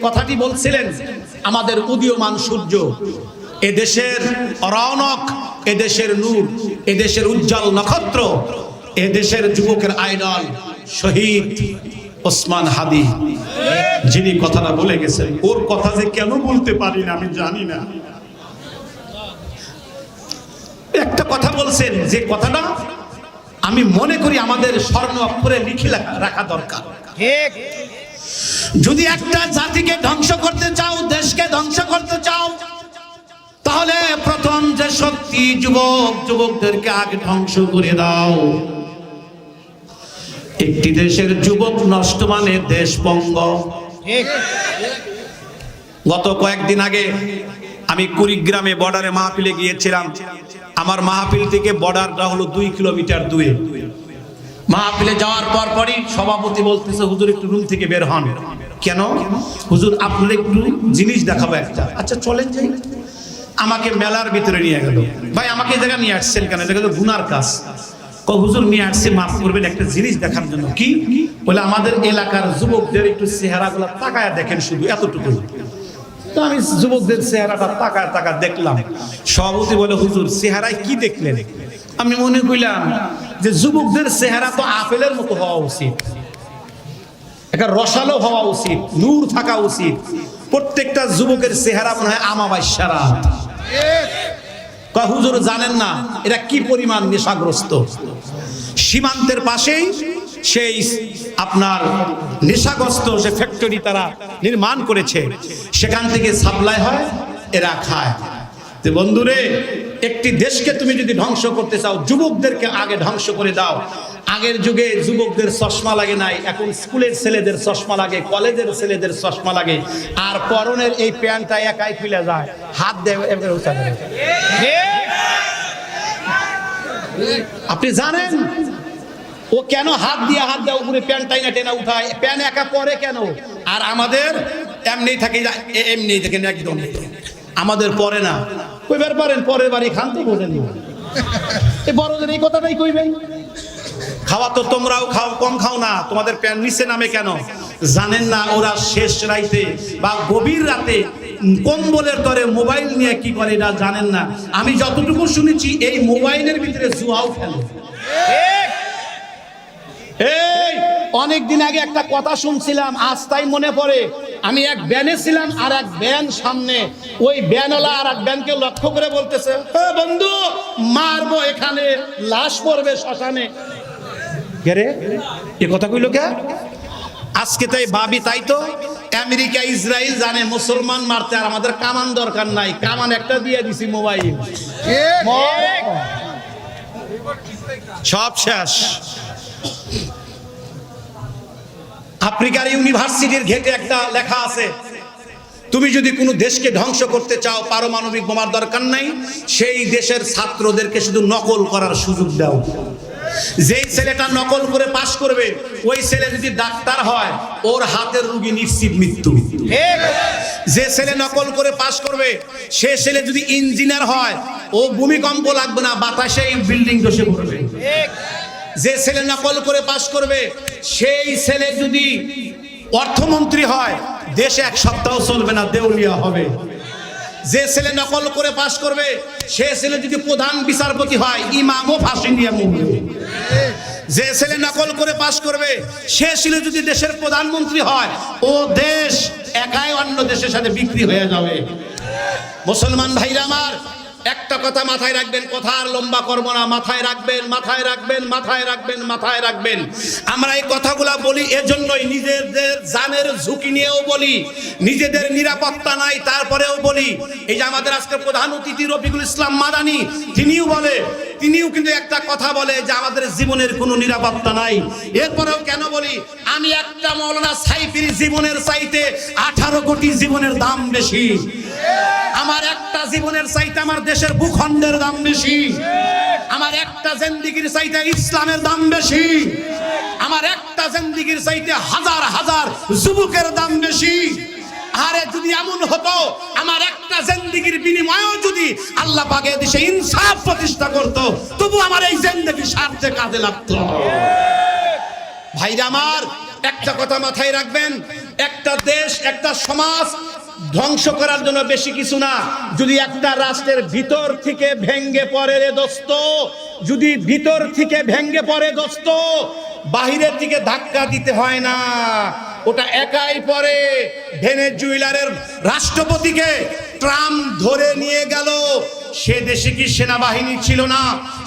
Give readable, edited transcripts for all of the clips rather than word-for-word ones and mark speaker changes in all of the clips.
Speaker 1: কথাটি বলছিলেন আমাদের উদীয়মান সূর্য, এদেশের রৌনক, এদেশের নূর, এদেশের উজ্জ্বল নক্ষত্র, এদেশের যুবকের আইডল শহীদ ওসমান হাদি, যিনি কথাটা বলে গেছেন। ওর কথা যে কেন বলতে পারি না আমি জানি না। একটা কথা বলছেন যে কথাটা আমি মনে করি আমাদের স্বর্ণ অক্ষরে লিখে রাখা দরকার।
Speaker 2: ঠিক।
Speaker 1: যদি একটা জাতিকে ধ্বংস করতে চাও, দেশকে ধ্বংস করতে চাও, তাহলে প্রথম যে শক্তি যুবকদেরকে আগে ধ্বংস করে দাও। একটি দেশের যুবক নষ্ট মানে দেশ পঙ্গ।
Speaker 2: ঠিক।
Speaker 1: গত কয়েকদিন আগে আমি কুড়িগ্রামে বর্ডারে মাহফিলে গিয়েছিলাম। আমার মাহফিল থেকে বর্ডারটা হলো 2 কিলোমিটার দূরে। মাহফিলে যাওয়ার পরই সভাপতি বলতেছে, হুজুর একটু রুম থেকে বের হন। কেন? হুজুর আপনার একটু জিনিস দেখাবো একটা। আচ্ছা চলেন যাই। আমাকে মেলার ভিতরে নিয়ে গেল। ভাই আমাকে এই জায়গা নিয়ে আসছেন কেন? এটা তো গুনার কাজ। হুজুর নিয়ে আসছে, মাফ করবেন, একটা জিনিস দেখার জন্য। কি বলে? আমাদের এলাকার যুবকদের একটু চেহারাগুলো তাকায় দেখেন, শুধু এতটুকু। তো আমি যুবকদের চেহারাটা তাকায় দেখলাম। সভাপতি বলে, হুজুর চেহারায় কি দেখলেন? আমি মনে করলাম যে যুবকদের চেহারা তো আপেলের মতো হওয়া উচিত, একটা রসালো হওয়া উচিত, নূর থাকা উচিত। প্রত্যেকটা যুবকের চেহারা মনে হয় আমাবাস্যারা। হুজুর জানেন না এরা কি পরিমাণ নেশাগ্রস্ত। সীমান্তের পাশেই সেই আপনার নেশাগ্রস্ত যে ফ্যাক্টরি তারা নির্মাণ করেছে, সেখান থেকে সাপ্লাই হয়, এরা খায়। তো বন্ধুরে, একটি দেশকে তুমি যদি ধ্বংস করতে চাও, যুবকদেরকে আগে ধ্বংস করে দাও। আগের যুগে যুবকদের চশমা লাগে নাই, এখন স্কুলের ছেলেদের চশমা লাগে, কলেজের ছেলেদের চশমা লাগে। আর পরনের এই প্যান্টটা একাই খুলে যায়, হাত দেয়। আপনি জানেন ও কেন হাত দিয়ে উপরে প্যান্ট টাইনা টেনা উঠায়? প্যান্ট একা পরে কেন? আর আমাদের এমনি থাকে, এমনি দেখেন একদম আমাদের পরে না। কইবার পারেন পরের বাড়ি খান তো বোঝেন না। এই বড়দের এই কথাটাই কইবেন। খাওয়া তো তোমরাও খাও, কম খাও না, তোমাদের প্যান্ট নিচে নামে কেন? জানেন না ওরা শেষ রাইতে বা গভীর রাতে কম্বলের তরে মোবাইল নিয়ে কি করে, এটা জানেন না। আমি যতটুকু শুনেছি এই মোবাইলের ভিতরে জুয়াও খেলে। এই অনেকদিন আগে একটা কথা শুনছিলাম, আজ তাই মনে পড়ে। আমি এক ব্যানে ছিলাম, আর এক ব্যান সামনে, ওই ব্যানওয়ালা আর এক ব্যানকে লক্ষ্য করে বলতেছে, বন্ধু মারবো, এখানে লাশ পড়বে শ্মশানে। কে রে এ কথা কইলো কে? আজকে তাই ভাবি, তাই তো আমেরিকা ইসরায়েল জানে মুসলমান মারতে, আর আমাদের কামান দরকার নাই। কামান একটা দিয়ে দিছি, মোবাইল সব শেষ। আফ্রিকার ইউনিভার্সিটির ঘেটে একটা লেখা আছে, তুমি যদি কোনো দেশকে ধ্বংস করতে চাও, পারমাণবিক বোমার দরকার নাই, সেই দেশের ছাত্রদেরকে শুধু নকল করার সুযোগ দাও। যেই ছেলেটা নকল করে পাশ করবে, ওই ছেলে যদি ডাক্তার হয়, ওর হাতের রোগী নিশ্চিত মৃত্যু। যে ছেলে নকল করে পাশ করবে, সে ছেলে যদি ইঞ্জিনিয়ার হয়, ও ভূমিকম্প লাগবে না, বাতাসেই বিল্ডিং ধসে পড়বে। যে ছেলে নকল করে পাশ করবে, সেই ছেলে যদি অর্থমন্ত্রী হয়, দেশে 1 সপ্তাহ চলবে না, দেউলিয়া হবে। যে ছেলে নকল করে পাশ করবে, সে ছেলে যদি প্রধান বিচারপতি হয়, ইমামও ফাঁসি নিয়ে মরবে। যে ছেলে নকল করে পাশ করবে, সে ছেলে যদি দেশের প্রধানমন্ত্রী হয়, ও দেশ একাই অন্য দেশের সাথে বিক্রি হয়ে যাবে। মুসলমান ভাইরা আমার, একটা কথা মাথায় রাখবেন, কথা আর লম্বা করবো না, মাথায় রাখবেন, মাথায় রাখবেন, মাথায় রাখবেন, মাথায় রাখবেন। আমরা এই কথাগুলা বলি এজন্যই, নিজেদের জানের ঝুঁকি নিয়েও বলি, নিজেদের নিরাপত্তা নাই তারপরেও বলি। এই যে আমাদের আজকে প্রধান অতিথি রফিকুল ইসলাম মাদানী, তিনিও কিন্তু একটা কথা বলে যে আমাদের জীবনের কোনো নিরাপত্তা নাই। এরপরেও কেন বলি, আমি একটা মৌলানা সাইফির জীবনের চাইতে 18 কোটি জীবনের দাম বেশি। আমার একটা জীবনের চাইতে আমার দেশের ভূখণ্ডের দাম বেশি। আমার একটা জিন্দেগির চাইতে ইসলামের দাম বেশি। আমার একটা জিন্দেগির চাইতে হাজার হাজার যুবকের দাম বেশি। আরে যদি এমন হতো, আমার একটা জিন্দেগির বিনিময়েও যদি আল্লাহ পাক এই দেশে ইনসাফ প্রতিষ্ঠা করত, তবু আমার এই জিন্দেগি স্বার্থে কাজে লাগতো। ভাইরা আমার, একটা কথা মাথায় রাখবেন, একটা দেশ একটা সমাজ ধ্বংস করার জন্য বেশি কিছু না, যদি একটা রাষ্ট্রের ভিতর থেকে ভেঙ্গে পড়ে রে দোস্ত, যদি ভিতর থেকে ভেঙ্গে পড়ে দোস্ত, বাহিরের দিকে ধাক্কা দিতে হয় না, ওটা একাই পড়ে। ভেনেজুয়েলার রাষ্ট্রপতিকে ট্রাম্প ধরে নিয়ে গেল, সে দেশে কি সেনাবাহিনী ছিল না?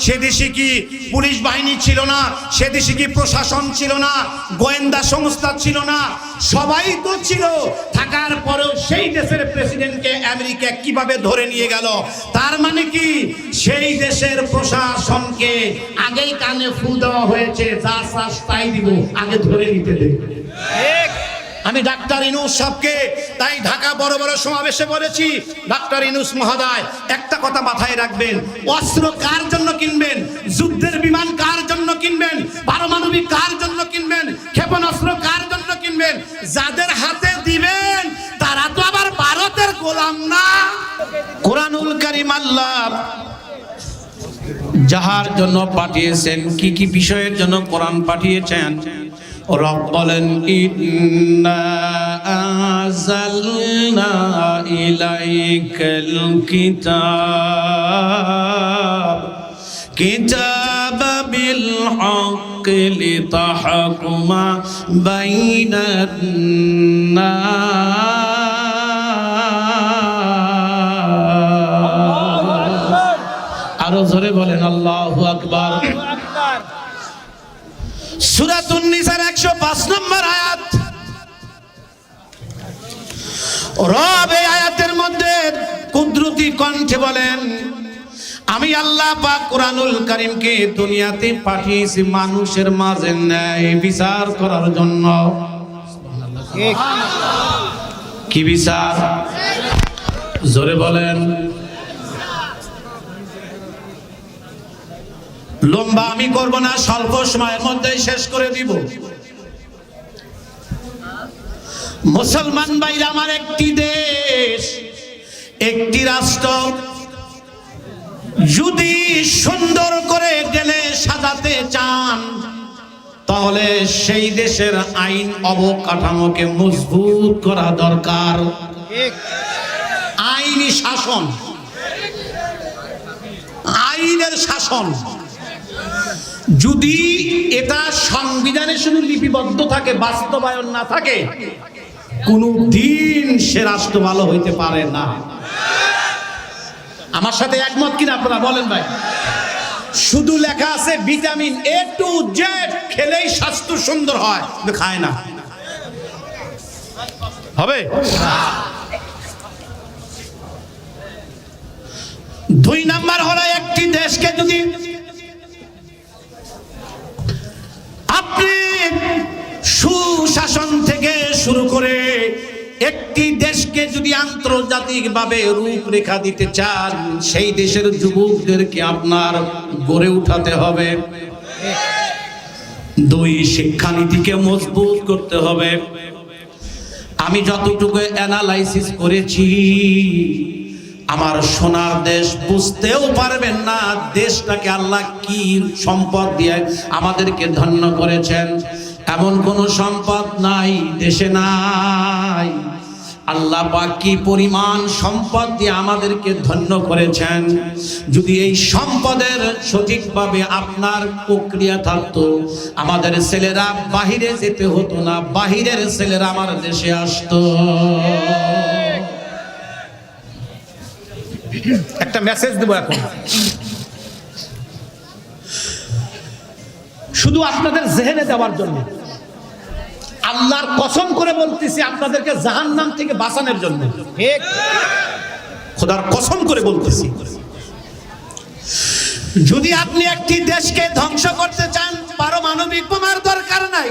Speaker 1: সে দেশে কি পুলিশ বাহিনী ছিল না? সে দেশে কি প্রশাসন ছিল না? গোয়েন্দা সংস্থা ছিল না? সবাই তো ছিল। থাকার পরেও সেই দেশের প্রেসিডেন্টকে আমেরিকা কিভাবে ধরে নিয়ে গেল? তার মানে কি সেই দেশের প্রশাসনকে আগেই কানে ফুল দেওয়া হয়েছে, যা চাস তাই দিব, আগে ধরে নিতে দে। আমি ডাক্তার ইউনূস সাহেবকে তাই ঢাকা বড় বড় সমাবেশে বলেছি, ডাক্তার ইউনূস মহোদয় একটা কথা মাথায় রাখবেন, অস্ত্র কার জন্য কিনবেন? যুদ্ধের বিমান কার জন্য কিনবেন? পারমাণবিক কার জন্য কিনবেন? ক্ষেপণাস্ত্র কার জন্য কিনবেন? যাদের হাতে দিবেন তারা তো আবার ভারতের গোলাম না। কোরআনুল কারীম আল্লাহ যাহার জন্য পাঠিয়েছেন, কি কি বিষয়ের জন্য কোরআন পাঠিয়েছেন? রব বলেন, ইন্না আনজালনা ইলাইকাল কিতাবা বিল হাক্কি লিতাহকুমা বাইনান নাস। আরো জোরে বলেন আল্লাহু আকবার। সূরাতুন নিসার 105 নম্বর আয়াত। রব এই আয়াতের মধ্যে কুদরতি কণ্ঠে বলেন, আমি আল্লাহ পাক কোরআনুল কারীমকে দুনিয়াতে পাঠিয়েছি মানুষের মাঝে ন্যায় বিচার করার জন্য। কি বিচার? জোরে বলেন। লম্বা আমি করব না, স্বল্প সময়ের মধ্যে শেষ করে দিব। মুসলমান ভাইরা আমার, একটি দেশ একটি রাষ্ট্র যদি সুন্দর করে গেলে সাজাতে চান, তাহলে সেই দেশের আইন অবকাঠামোকে মজবুত করা দরকার। আইনি শাসন, আইনের শাসন যদি এটা সংবিধানে শুধু লিপিবদ্ধ থাকে, বাস্তবায়ন না থাকে, কোনো দিন সে রাষ্ট্র ভালো হইতে পারে না। আমার সাথে একমত কিনা আপনারা বলেন ভাই? শুধু লেখা আছে ভিটামিন A to Z খেলেই স্বাস্থ্য সুন্দর হয়, কিন্তু খায় না, হবে? 2 নাম্বার হলো, একটি দেশকে যদি আপনি সুশাসন থেকে শুরু করে একটি দেশকে যদি আন্তর্জাতিকভাবে রূপরেখা দিতে চান, সেই দেশের যুবকদেরকে আপনার গড়ে উঠাতে হবে। 2, শিক্ষানীতিকে মজবুত করতে হবে। আমি যতটুকু অ্যানালাইসিস করেছি, আমার সোনার দেশ বুঝতেও পারবেন না দেশটাকে আল্লাহ কি সম্পদ দিয়ে আমাদেরকে ধন্য করেছেন। এমন কোন সম্পদ নাই দেশে নাই। আল্লাহ পাক কি পরিমাণ সম্পদ দিয়ে আমাদেরকে ধন্য করেছেন। যদি এই সম্পদের সঠিকভাবে আপনার প্রক্রিয়া থাকতো, আমাদের ছেলেরা বাহিরে যেতে হতো না, বাহিরের ছেলেরা আমার দেশে আসতো। একটা মেসেজ দেব এখন, শুধু আপনাদের জেহেনে দেওয়ার জন্য। আল্লাহর কসম করে বলতেছি, আপনাদেরকে জাহান্নাম থেকে বাঁচানোর জন্য। ঠিক, খোদার কসম করে বলতেছি, যদি আপনি একটি দেশকে ধ্বংস করতে চান, পারমাণবিক বোমার দরকার নাই।